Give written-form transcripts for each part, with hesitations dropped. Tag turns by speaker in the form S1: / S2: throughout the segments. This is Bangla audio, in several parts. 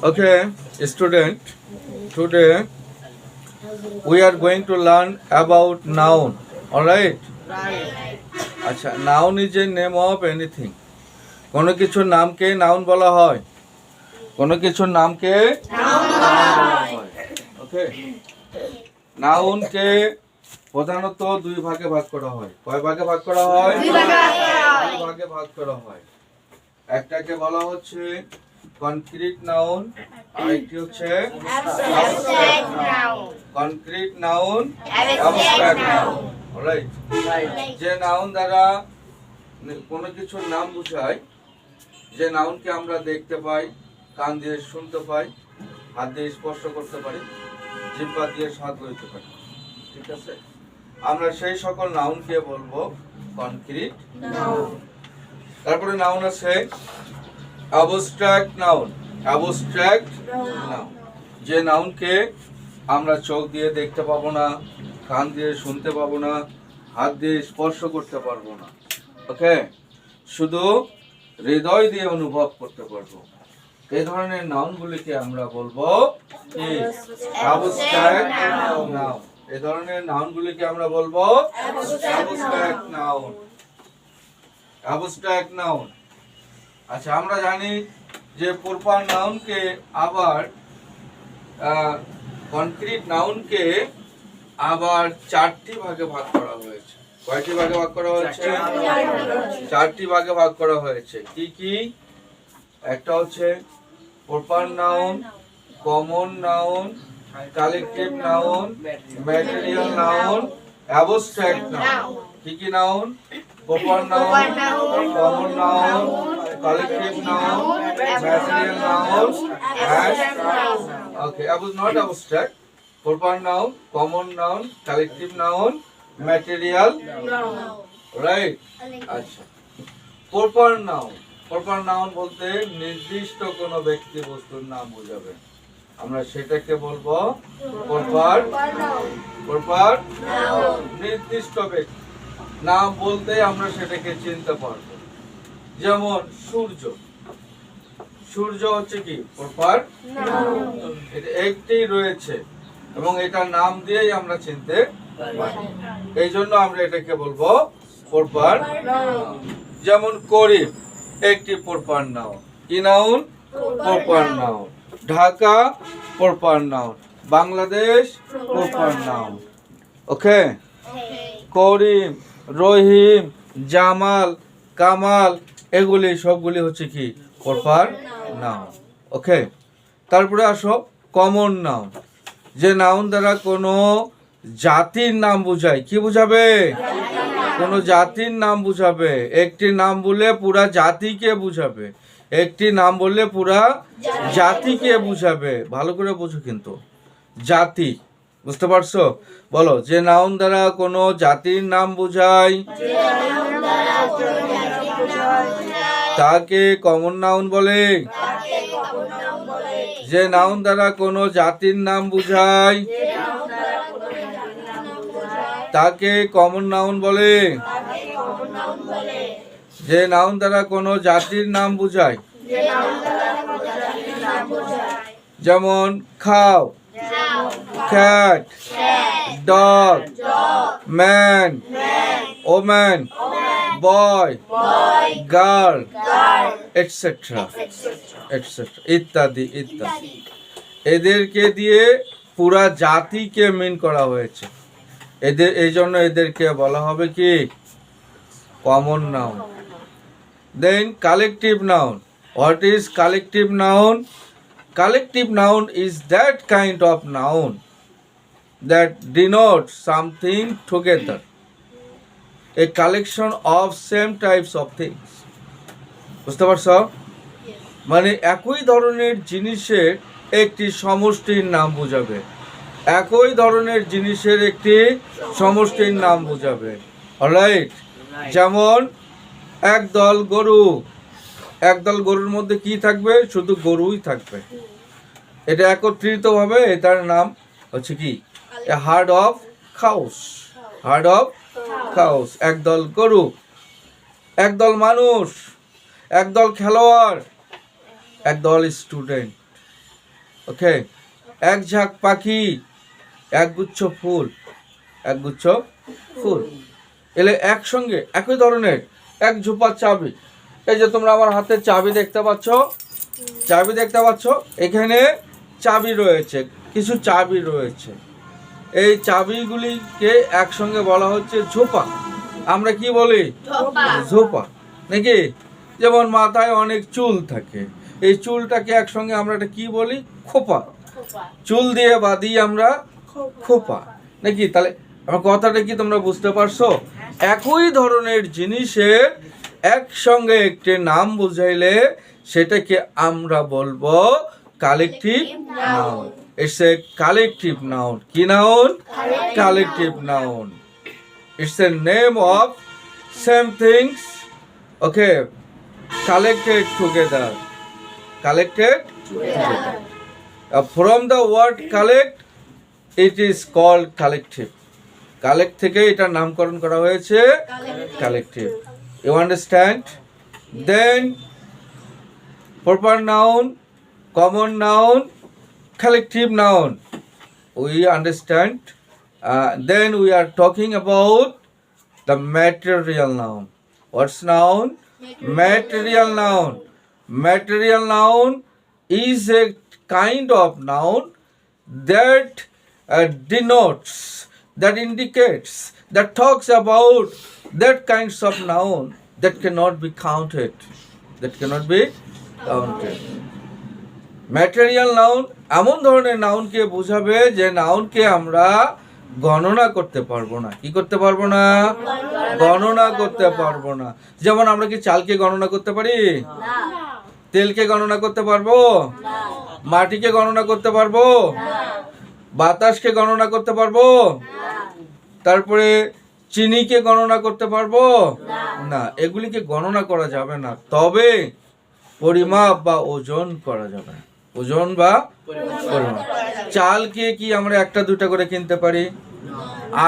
S1: Okay, student, today we are going to learn about noun. All right? আচ্ছা, noun is a name of anything. কোনো কিছুর নামকে নাউন বলা হয়। কোনো কিছুর নামকে নাউন বলা হয়। ওকে, নাউনকে প্রধানত দুই ভাগে ভাগ করা হয়। কয় ভাগে ভাগ করা হয়? দুই ভাগে ভাগ করা হয়। একটাকে বলা হচ্ছে কনক্রিট নাউন, আরেকটি হচ্ছে abstract noun. Concrete noun, abstract noun. Alright, যে নাউন দ্বারা কোনো কিছুর নাম বোঝায়, যে নাউনকে আমরা দেখতে পাই, কান দিয়ে শুনতে পাই, হাত দিয়ে স্পর্শ করতে পারি, জিহ্বা দিয়ে স্বাদ লইতে পারি, ঠিক আছে? আমরা সেই সকল নাউনকে বলবো কনক্রিট নাউন। তারপরে নাউন আছে অ্যাবস্ট্রাক্ট নাউন। অ্যাবস্ট্রাক্ট নাউন, যে নাউনকে আমরা চোখ দিয়ে দেখতে পাবো না, কান দিয়ে শুনতে পাবো না, হাত দিয়ে স্পর্শ করতে পারবো না, ওকে, শুধু হৃদয় দিয়ে অনুভব করতে পারবো। এই ধরনের নাউনগুলিকে আমরা বলবো কি? Abstract noun. এই ধরনের নাউনগুলিকে আমরা বলবো অ্যাবস্ট্রাক্ট নাউন। Abstract noun. আচ্ছা, আমরা জানি যে প্রপার নাউনকে আবার কনক্রিট নাউনকে আবার চারটি ভাগে ভাগ করা হয়েছে। কয়টি ভাগে ভাগ করা হয়েছে? চারটি ভাগে ভাগ করা হয়েছে। কি কি? একটা হচ্ছে proper noun, common noun, collective noun, material noun, abstract noun. কি কি noun? Proper noun, common noun, collective noun, material noun, and okay, not abstract. Proper noun, common noun, collective noun, material noun. Right? আচ্ছা, proper noun. Proper noun বলতে নির্দিষ্ট কোনো ব্যক্তি বস্তুর নাম বোঝাবে। আমরা সেটাকে বলবো proper noun. Proper noun, নির্দিষ্ট ব্যক্তি নাম বলতে আমরা সেটাকে চিনতে পারবো। যেমন সূর্য। সূর্য হচ্ছে কি? Proper noun. এটা একটি রয়েছে এবং এটা নাম দিয়েই আমরা চিনতে পারি, এই জন্য আমরা এটাকে বলবো প্রপার নাউন। যেমন করিম একটি প্রপার নাউন। কি noun? Proper noun. Dhaka proper noun. Bangladesh proper noun. Okay, Karim, Rahim, Jamal, Kamal, এগুলি সবগুলি হচ্ছে কি? Proper noun. ওকে, তারপরে আসো কমন নাউন। যে নাউন দ্বারা কোনো জাতির নাম বোঝায়। কি বোঝাবে? কোনো জাতির নাম বোঝাবে। একটি নাম বলে পুরা জাতিকে বোঝাবে। একটি নাম বললে পুরা জাতিকে বোঝাবে। ভালো করে বোঝো কিন্তু, জাতি, বুঝতে পারছো? বলো, যে নাউন দ্বারা কোনো জাতির নাম বোঝায় তাকে কমন নাউন বলে। যে নাউন দ্বারা কোনো জাতির নাম বোঝায় তাকে কমন নাউন বলে। যে নাউন দ্বারা কোনো জাতির নাম বোঝায়, যেমন খাও, cat, dog, man, woman, boy, girl, etc. ইত্যাদি ইত্যাদি। এদেরকে দিয়ে পুরা জাতিকে মিন করা হয়েছে। এই জন্য এদেরকে বলা হবে কি? Common noun. Then collective noun. What is collective noun? Collective noun is that kind of noun that denotes something together, a collection of same types of things. বুঝতে পারছো? মানে একই ধরনের জিনিসের একটি সমষ্টির নাম বোঝাবে। একই ধরনের জিনিসের একটি সমষ্টির নাম বোঝাবে। অলরাইট, যেমন একদল গরু। একদল গরুর মধ্যে কি থাকবে? শুধু গরুই থাকবে। এটা একত্রিত ভাবে এটার নাম হচ্ছে কি? Hard of cows. Hard of cows. একদল গরু, একদল মানুষ, একদল খেলোয়াড়, একদল স্টুডেন্ট। ওকে, এক ঝাঁক পাখি, একগুচ্ছ ফুল, একগুচ্ছ ফুল। এলে একসঙ্গে একই ধরনের এক ঝোপা চাবি। এই যে তোমরা আমার হাতে চাবি দেখতে পাচ্ছ, চাবি দেখতে পাচ্ছ, এখানে চাবি রয়েছে, কিছু চাবি রয়েছে। এই চাবিগুলিকে একসঙ্গে বলা হচ্ছে ঝোপা। আমরা কি বলি? ঝোপা, নাকি? যেমন মাথায় অনেক চুল থাকে, এই চুলটাকে একসঙ্গে আমরা এটা কি বলি? খোপা। চুল দিয়ে বাঁধি আমরা খোপা, নাকি? তাহলে আমার কথাটা কি তোমরা বুঝতে পারছো? একই ধরনের জিনিসের একসঙ্গে একটি নাম বুঝাইলে সেটাকে আমরা বলবো collective noun. It's a collective noun. কি noun? Collective noun. It's a name of same things, okay, collected together. Collected together. From the word collect, it is called collective. Collect থেকে এটার নামকরণ করা হয়েছে collective. You understand? Then proper noun, common noun, collective noun. We understand. Then we are talking about the material noun. What's noun? Material noun. Material noun is a kind of noun that denotes, that indicates, that talks about that kinds of noun that cannot be counted. That cannot be counted. Material noun এমন ধরনের নাউনকে বোঝাবে যে নাউনকে আমরা গণনা করতে পারবো না। কি করতে পারবো না? গণনা করতে পারবো না। যেমন আমরা কি চালকে গণনা করতে পারি? তেলকে গণনা করতে পারবো? মাটিকে গণনা করতে পারবো? বাতাসকে গণনা করতে পারবো? তারপরে চিনিকে গণনা করতে পারবো না? এগুলিকে গণনা করা যাবে না, তবে পরিমাপ বা ওজন করা যাবে। ওজন বা পরিমাপ। চালকে কি আমরা একটা দুটা করে কিনতে পারি?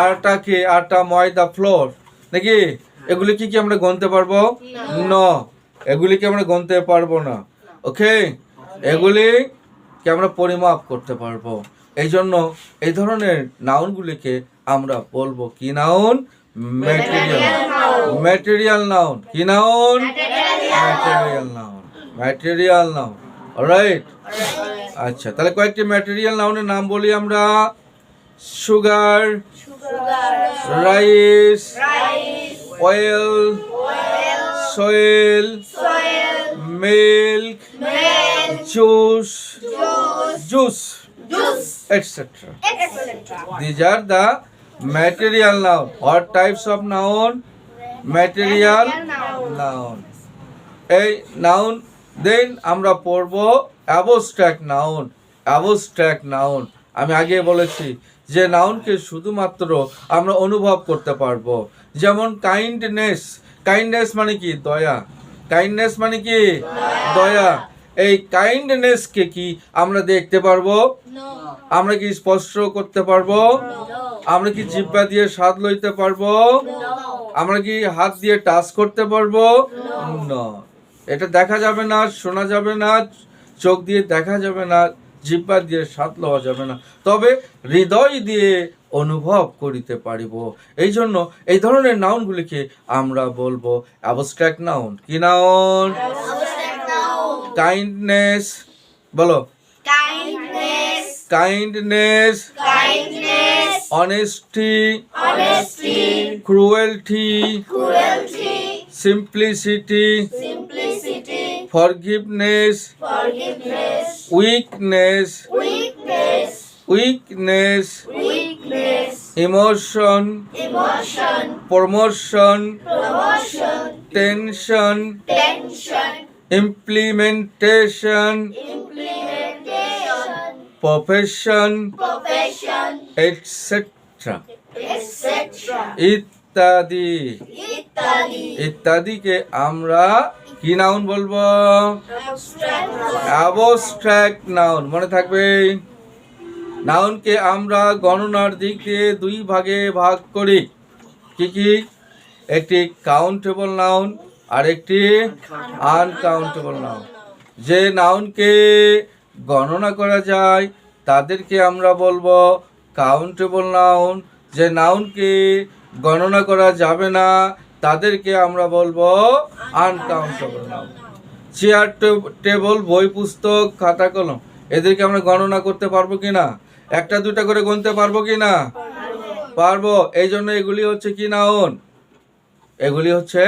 S1: আটাকে, আটা, ময়দা, ফ্লোর, নাকি? এগুলিকে কি আমরা গণতে পারবো? না, এগুলিকে আমরা গণতে পারবো না। ওকে, এগুলিকে আমরা পরিমাপ করতে পারবো। এই জন্য এই ধরনের নাউনগুলিকে আমরা বলবো কি নাউন? ম্যাটেরিয়াল। Material noun. কি noun? Material noun. Material noun. Alright? আচ্ছা, তাহলে কয়েকটি ম্যাটেরিয়াল নাউনের নাম বলি আমরা। Sugar, rice, oil, soil, milk, juice, etc. These are the material noun. What types of noun? Material noun. এই noun then আমরা পড়বো abstract noun. Abstract noun, আমি আগে বলেছি যে নাউনকে শুধুমাত্র আমরা অনুভব করতে পারবো। যেমন কাইন্ডনেস। কাইন্ডনেস মানে কি? দয়া। কাইন্ডনেস মানে কি? দয়া। এই কাইন্ডনেসকে কি আমরা দেখতে পারবো? আমরা কি স্পর্শ করতে পারবো? আমরা কি জিহ্বা দিয়ে স্বাদ লইতে পারবো? আমরা কি হাত দিয়ে টাচ করতে পারবো? না, এটা দেখা যাবে না, শোনা যাবে না, চোখ দিয়ে দেখা যাবে না, জিহ্বা দিয়ে স্বাদ লওয়া যাবে না, তবে হৃদয় দিয়ে অনুভব করিতে পারিব। এই জন্য এই ধরনের নাউনগুলিকে আমরা বলবো অ্যাবস্ট্রাক্ট নাউন। কি নাউন? কাইন্ডনেস, বলো। Kindness, honesty, cruelty, simplicity, forgiveness, weakness, emotion, promotion, tension, implementation, profession, etc. ইত্যাদি। ইত্যাদিকে আমরা কি নাউন বলবো? Abstract noun. মনে থাকবে, নাউনকে আমরা গণনার দিক দিয়ে দুই ভাগে ভাগ করি। কি কি? একটি কাউন্টেবল নাউন আর একটি আনকাউন্টেবল নাউন। যে নাউনকে গণনা করা যায় তাদেরকে আমরা বলবো কাউন্টেবল নাউন। যে নাউনকে গণনা করা যাবে না তাদেরকে আমরা বলবো আনকাউন্টেবল নাউন। চেয়ার, টেবল, বই, পুস্তক, খাতা, কলম, এদেরকে আমরা গণনা করতে পারবো কি না? একটা দুটা করে গুনতে পারবো কি না? পারবো। এই জন্য এগুলি হচ্ছে কি নাউন? এগুলি হচ্ছে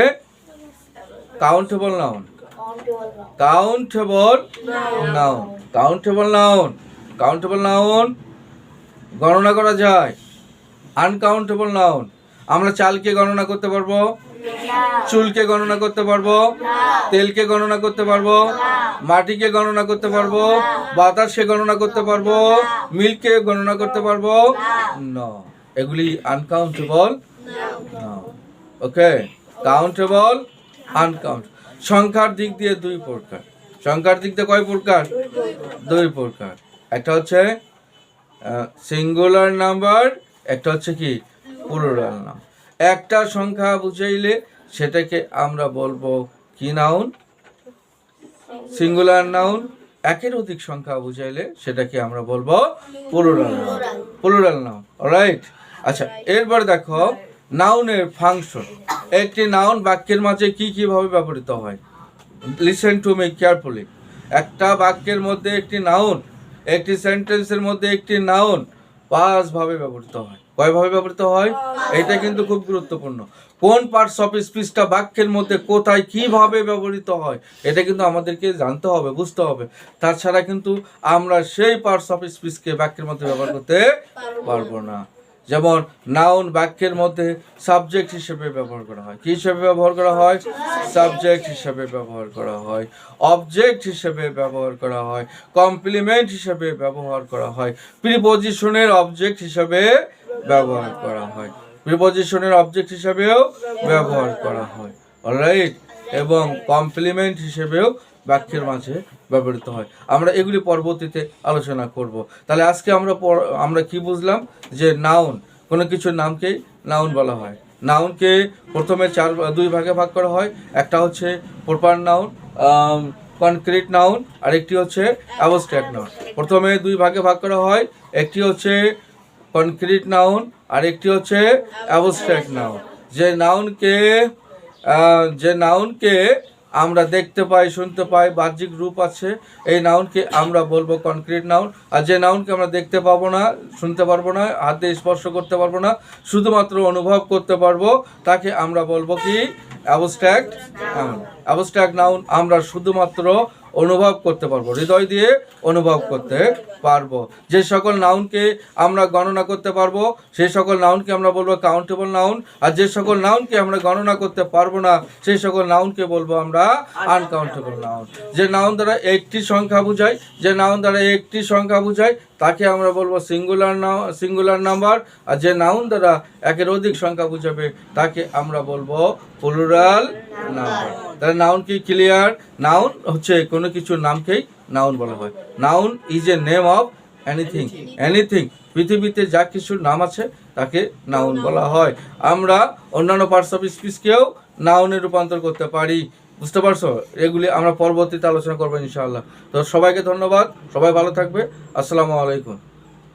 S1: countable noun. Countable noun, countable noun, countable noun গণনা করা যায়। আনকাউন্টেবল নাউন, আমরা চালকে গণনা করতে পারবো, চুলকে গণনা করতে পারবো, তেলকে গণনা করতে পারবো, মাটিকে গণনা করতে পারবো, বাতাসকে গণনা করতে পারবো, মিল্ককে গণনা করতে পারবো না। এগুলি আনকাউন্টেবল নাউন। ওকে, কাউন্টেবল, আনকাউন্ট। সংখ্যার দিক দিয়ে দুই প্রকার। সংখ্যার দিক দিয়ে কয় প্রকার? দুই প্রকার। একটা হচ্ছে সিঙ্গুলার নাম্বার, একটা হচ্ছে কি প্লুরাল নাউন। একটা সংখ্যা বুঝাইলে সেটাকে আমরা বলবো কি নাউন? Singular noun. একের অধিক সংখ্যা বুঝাইলে সেটাকে আমরা বলবো plural noun. Plural noun, alright. আচ্ছা, এরপর দেখো নাউনের ফাংশন। একটি নাউন বাক্যের মাঝে কি কিভাবে ব্যবহৃত হয়? Listen to me carefully. একটা বাক্যের মধ্যে একটি নাউন, একটি সেন্টেন্সের মধ্যে একটি নাউন 5 ভাবে ব্যবহৃত হয়। কয়ভাবে ব্যবহৃত হয়? এটা কিন্তু খুব গুরুত্বপূর্ণ। কোন পার্টস অফ স্পিচটা বাক্যের মধ্যে কোথায় কিভাবে ব্যবহৃত হয় এটা কিন্তু আমাদেরকে জানতে হবে, বুঝতে হবে। তাছাড়া কিন্তু আমরা সেই পার্টস অফ স্পিচকে বাক্যের মধ্যে ব্যবহার করতে পারবো না। যেমন নাউন বাক্যের মধ্যে সাবজেক্ট হিসেবে ব্যবহার করা হয়। কি হিসেবে ব্যবহার করা হয়? সাবজেক্ট হিসেবে ব্যবহার করা হয়, অবজেক্ট হিসেবে ব্যবহার করা হয়, কমপ্লিমেন্ট হিসেবে ব্যবহার করা হয়, প্রিপজিশনের অবজেক্ট হিসেবে ব্যবহার করা হয়, প্রিপজিশনের অবজেক্ট হিসেবেও ব্যবহার করা হয়, অলরাইট। এবং কমপ্লিমেন্ট হিসেবেও বাক্যের মাঝে ব্যবহৃত হয়। আমরা এগুলি পরবর্তীতে আলোচনা করব। তাহলে আজকে আমরা কি বুঝলাম? যে নাউন, কোনো কিছুর নামকেই নাউন বলা হয়। নাউনকে প্রথমে দুই ভাগে ভাগ করা হয়। একটা হচ্ছে প্রপার নাউন, কনক্রিট নাউন, আর একটি হচ্ছে অ্যাবস্ট্রাক্ট নাউন। প্রথমে দুই ভাগে ভাগ করা হয়, একটি হচ্ছে কনক্রিট নাউন আর একটি হচ্ছে অ্যাবস্ট্রাক্ট নাউন। যে নাউনকে আমরা দেখতে পাই, শুনতে পাই, বাহ্যিক রূপ আছে, এই নাউনকে আমরা বলবো কনক্রিট নাউন। আর যে নাউনকে আমরা দেখতে পাবো না, শুনতে পারবো না, হাতে স্পর্শ করতে পারবো না, শুধুমাত্র অনুভব করতে পারবো, তাকে আমরা বলবো কি অ্যাবস্ট্রাক্ট নাউন। অ্যাবস্ট্রাক্ট নাউন আমরা শুধুমাত্র অনুভব করতে পারবো, হৃদয় দিয়ে অনুভব করতে পারবো। যে সকল নাউনকে আমরা গণনা করতে পারবো সেই সকল নাউনকে আমরা বলবো কাউন্টেবল নাউন। আর যে সকল নাউনকে আমরা গণনা করতে পারবো না সেই সকল নাউনকে বলবো আমরা আনকাউন্টেবল নাউন। যে নাউন দ্বারা একটি সংখ্যা বোঝায়, তাকে আমরা বলবো সিঙ্গুলার নাম্বার। আর যে নাউন দ্বারা একের অধিক সংখ্যা বুঝাবে তাকে আমরা বলবো প্লুরাল নাম্বার। তাহলে নাউন কি ক্লিয়ার? নাউন হচ্ছে কোনো কিছুর নামকেই নাউন বলা হয়। Noun is a name of anything. পৃথিবীতে যা কিছুর নাম আছে তাকে নাউন বলা হয়। আমরা অন্যান্য পার্টস অফ স্পিচকেও নাউনে রূপান্তর করতে পারি। বুঝতে পারছো? এগুলি আমরা পরবর্তীতে আলোচনা করবো ইনশাআল্লাহ। তো সবাইকে ধন্যবাদ, সবাই ভালো থাকবে। আসসালামু আলাইকুম।